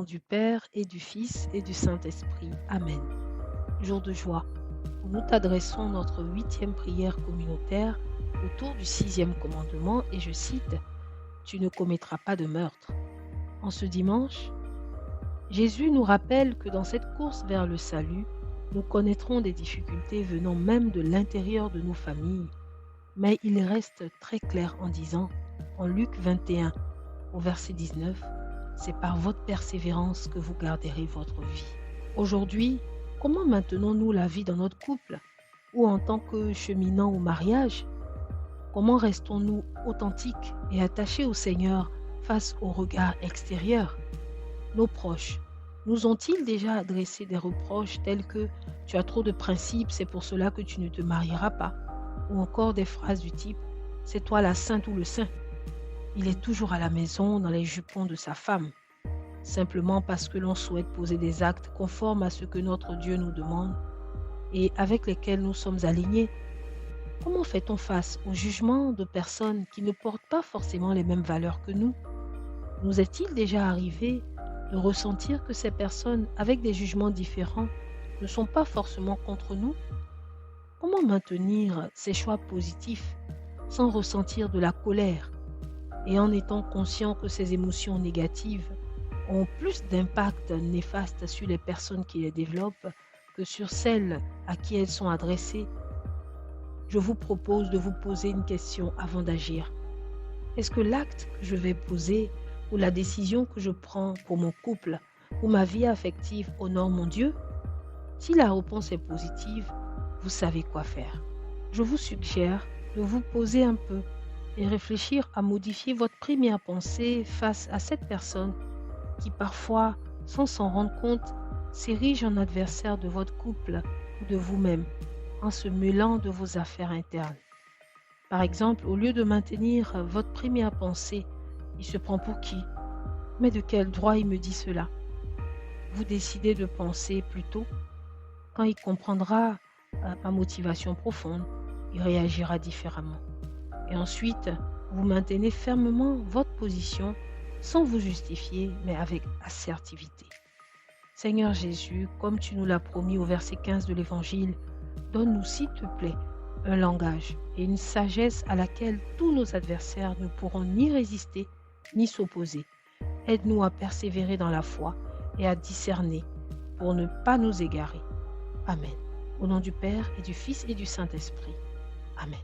nom du Père et du Fils et du Saint-Esprit. Amen. Jour de joie, où nous t'adressons notre 8e prière communautaire autour du 6e commandement et je cite, Tu ne commettras pas de meurtre. En ce dimanche, Jésus nous rappelle que dans cette course vers le salut, nous connaîtrons des difficultés venant même de l'intérieur de nos familles. Mais il reste très clair en disant, en Luc 21, au verset 19, c'est par votre persévérance que vous garderez votre vie. Aujourd'hui, comment maintenons-nous la vie dans notre couple ou en tant que cheminant au mariage? Comment restons-nous authentiques et attachés au Seigneur face au regard extérieur? Nos proches nous ont-ils déjà adressé des reproches tels que tu as trop de principes, c'est pour cela que tu ne te marieras pas? Ou encore des phrases du type c'est toi la sainte ou le saint? Il est toujours à la maison dans les jupons de sa femme, simplement parce que l'on souhaite poser des actes conformes à ce que notre Dieu nous demande et avec lesquels nous sommes alignés. Comment fait-on face au jugement de personnes qui ne portent pas forcément les mêmes valeurs que nous? Nous est-il déjà arrivé de ressentir que ces personnes avec des jugements différents ne sont pas forcément contre nous? Comment maintenir ces choix positifs sans ressentir de la colère et en étant conscient que ces émotions négatives ont plus d'impact néfaste sur les personnes qui les développent que sur celles à qui elles sont adressées? Je vous propose de vous poser une question avant d'agir. Est-ce que l'acte que je vais poser ou la décision que je prends pour mon couple ou ma vie affective honore mon Dieu? Si la réponse est positive, vous savez quoi faire. Je vous suggère de vous poser un peu et réfléchir à modifier votre première pensée face à cette personne qui parfois, sans s'en rendre compte, s'érige en adversaire de votre couple ou de vous-même en se mêlant de vos affaires internes. Par exemple, au lieu de maintenir votre première pensée, il se prend pour qui? Mais de quel droit il me dit cela? Vous décidez de penser plutôt, quand il comprendra ma motivation profonde, il réagira différemment. Et ensuite, vous maintenez fermement votre position sans vous justifier, mais avec assertivité. Seigneur Jésus, comme tu nous l'as promis au verset 15 de l'Évangile, donne-nous, s'il te plaît, un langage et une sagesse à laquelle tous nos adversaires ne pourront ni résister ni s'opposer. Aide-nous à persévérer dans la foi et à discerner pour ne pas nous égarer. Amen. Au nom du Père et du Fils et du Saint-Esprit. Amen.